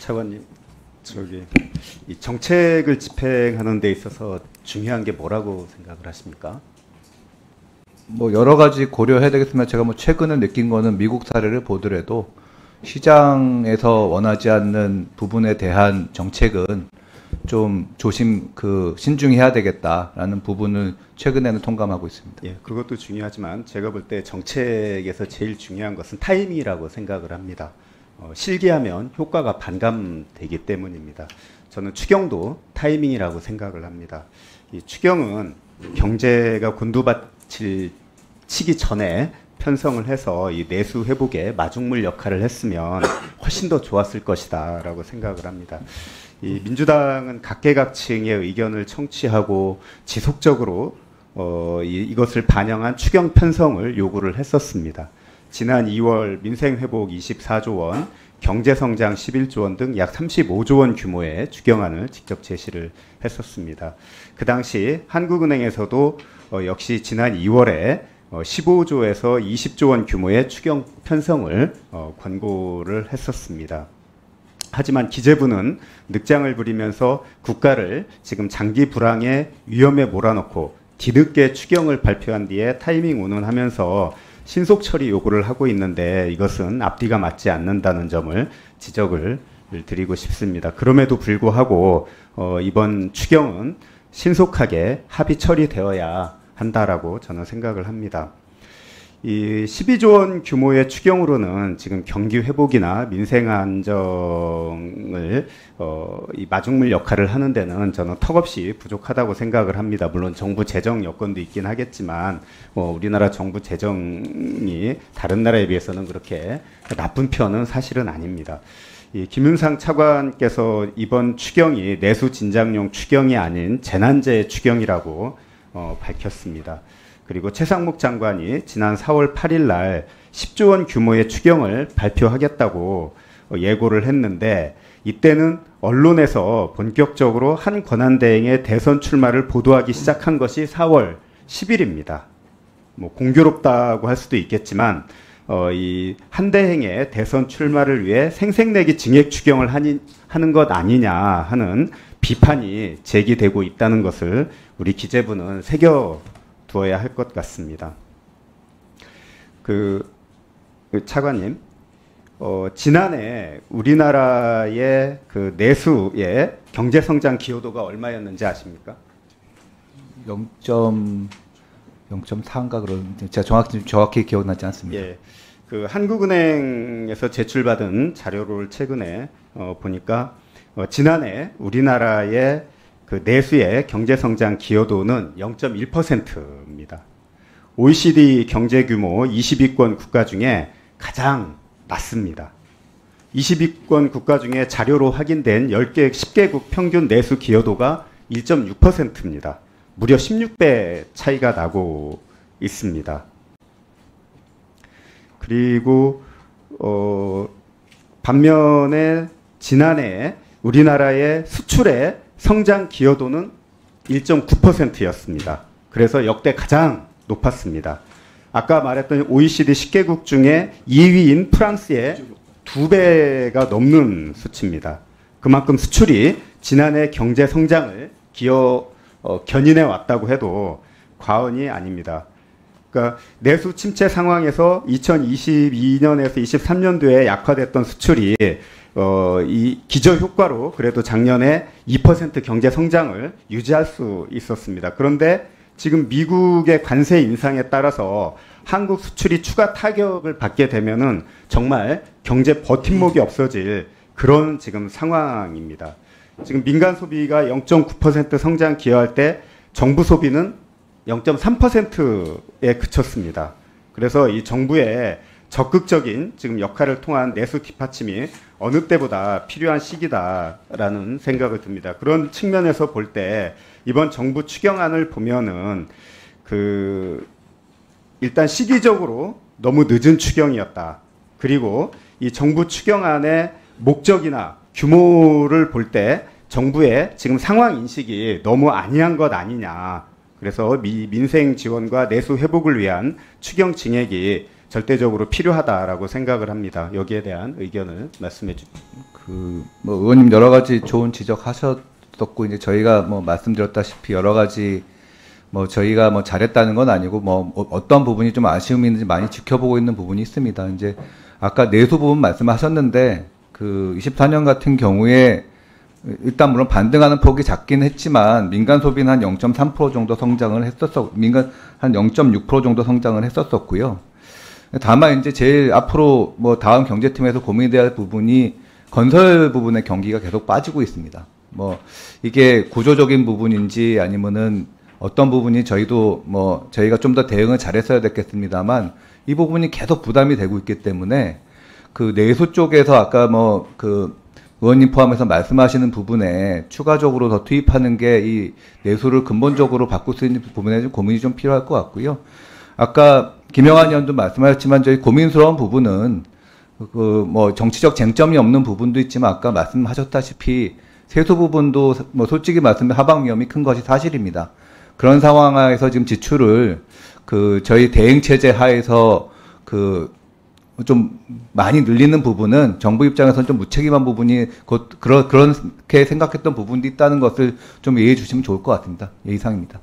차관님, 이 정책을 집행하는 데 있어서 중요한 게 뭐라고 생각을 하십니까? 뭐 여러 가지 고려해야 되겠지만 제가 뭐 최근에 느낀 거는 미국 사례를 보더라도 시장에서 원하지 않는 부분에 대한 정책은 좀 신중해야 되겠다라는 부분을 최근에는 통감하고 있습니다. 예, 그것도 중요하지만 제가 볼 때 정책에서 제일 중요한 것은 타이밍이라고 생각을 합니다. 실기하면 효과가 반감되기 때문입니다. 저는 추경도 타이밍이라고 생각을 합니다. 이 추경은 경제가 곤두박질 치기 전에 편성을 해서 이 내수 회복에 마중물 역할을 했으면 훨씬 더 좋았을 것이다 라고 생각을 합니다. 이 민주당은 각계각층의 의견을 청취하고 지속적으로 이것을 반영한 추경 편성을 요구를 했었습니다. 지난 2월 민생회복 24조 원, 경제성장 11조 원 등 약 35조 원 규모의 추경안을 직접 제시를 했었습니다. 그 당시 한국은행에서도 역시 지난 2월에 15조에서 20조 원 규모의 추경 편성을 권고를 했었습니다. 하지만 기재부는 늑장을 부리면서 국가를 지금 장기 불황의 위험에 몰아넣고 뒤늦게 추경을 발표한 뒤에 타이밍 운운하면서 신속 처리 요구를 하고 있는데 이것은 앞뒤가 맞지 않는다는 점을 지적을 드리고 싶습니다. 그럼에도 불구하고 이번 추경은 신속하게 합의 처리되어야 한다라고 저는 생각을 합니다. 이 12조 원 규모의 추경으로는 지금 경기 회복이나 민생 안정을 이 마중물 역할을 하는 데는 저는 턱없이 부족하다고 생각을 합니다. 물론 정부 재정 여건도 있긴 하겠지만 우리나라 정부 재정이 다른 나라에 비해서는 그렇게 나쁜 편은 사실은 아닙니다. 이 김윤상 차관께서 이번 추경이 내수 진작용 추경이 아닌 재난재 추경이라고 밝혔습니다. 그리고 최상목 장관이 지난 4월 8일 날 10조 원 규모의 추경을 발표하겠다고 예고를 했는데 이때는 언론에서 본격적으로 한 권한대행의 대선 출마를 보도하기 시작한 것이 4월 10일입니다. 뭐 공교롭다고 할 수도 있겠지만 이 한 대행의 대선 출마를 위해 생색내기 증액 추경을 하는 것 아니냐 하는 비판이 제기되고 있다는 것을 우리 기재부는 새겨두어야 할 것 같습니다. 차관님, 지난해 우리나라의 그 내수의 경제성장 기여도가 얼마였는지 아십니까? 0.4인가 그러는데 제가 정확히 기억나지 않습니다. 예, 그 한국은행에서 제출받은 자료를 최근에 보니까 지난해 우리나라의 그 내수의 경제성장 기여도는 0.1%입니다. OECD 경제 규모 20위권 국가 중에 가장 낮습니다. 20위권 국가 중에 자료로 확인된 10개국 평균 내수 기여도가 1.6%입니다. 무려 16배 차이가 나고 있습니다. 그리고 반면에 지난해 우리나라의 수출의 성장 기여도는 1.9%였습니다. 그래서 역대 가장 높았습니다. 아까 말했던 OECD 10개국 중에 2위인 프랑스의 2배가 넘는 수치입니다. 그만큼 수출이 지난해 경제 성장을 견인해 왔다고 해도 과언이 아닙니다. 그러니까 내수 침체 상황에서 2022년에서 23년도에 약화됐던 수출이 이 기저 효과로 그래도 작년에 2% 경제 성장을 유지할 수 있었습니다. 그런데 지금 미국의 관세 인상에 따라서 한국 수출이 추가 타격을 받게 되면은 정말 경제 버팀목이 없어질 그런 지금 상황입니다. 지금 민간 소비가 0.9% 성장 기여할 때 정부 소비는 0.3%에 그쳤습니다. 그래서 이 정부의 적극적인 지금 역할을 통한 내수 뒷받침이 어느 때보다 필요한 시기다라는 생각을 듭니다. 그런 측면에서 볼 때 이번 정부 추경안을 보면은 일단 시기적으로 너무 늦은 추경이었다. 그리고 이 정부 추경안의 목적이나 규모를 볼 때 정부의 지금 상황 인식이 너무 안이한 것 아니냐. 그래서 민생 지원과 내수 회복을 위한 추경 증액이 절대적으로 필요하다라고 생각을 합니다. 여기에 대한 의견을 말씀해 주십시오. 뭐 의원님 여러 가지 좋은 지적하셨었고 이제 저희가 뭐 말씀드렸다시피 여러 가지 뭐 저희가 뭐 잘했다는 건 아니고 뭐 어떤 부분이 좀 아쉬움이 있는지 많이 지켜보고 있는 부분이 있습니다. 이제 아까 내수 부분 말씀하셨는데 그 24년 같은 경우에 일단 물론 반등하는 폭이 작긴 했지만 민간 소비는 한 0.3% 정도 성장을 민간 한 0.6% 정도 성장을 했었었고요. 다만 이제 제일 앞으로 뭐 다음 경제팀에서 고민이 돼야 할 부분이 건설 부분의 경기가 계속 빠지고 있습니다. 뭐 이게 구조적인 부분인지 아니면은 어떤 부분이 저희도 뭐 저희가 좀 더 대응을 잘했어야 됐겠습니다만 이 부분이 계속 부담이 되고 있기 때문에 그 내수 쪽에서 아까 뭐 그 의원님 포함해서 말씀하시는 부분에 추가적으로 더 투입하는 게 이 내수를 근본적으로 바꿀 수 있는 부분에 좀 고민이 좀 필요할 것 같고요. 아까 김영환 의원도 말씀하셨지만 저희 고민스러운 부분은 그 뭐 정치적 쟁점이 없는 부분도 있지만 아까 말씀하셨다시피 세수 부분도 뭐 솔직히 말씀드리면 하방 위험이 큰 것이 사실입니다. 그런 상황에서 지금 지출을 그 저희 대행 체제 하에서 그 좀 많이 늘리는 부분은 정부 입장에서는 좀 무책임한 부분이 곧 그렇게 생각했던 부분도 있다는 것을 좀 이해해 주시면 좋을 것 같습니다. 예, 이상입니다.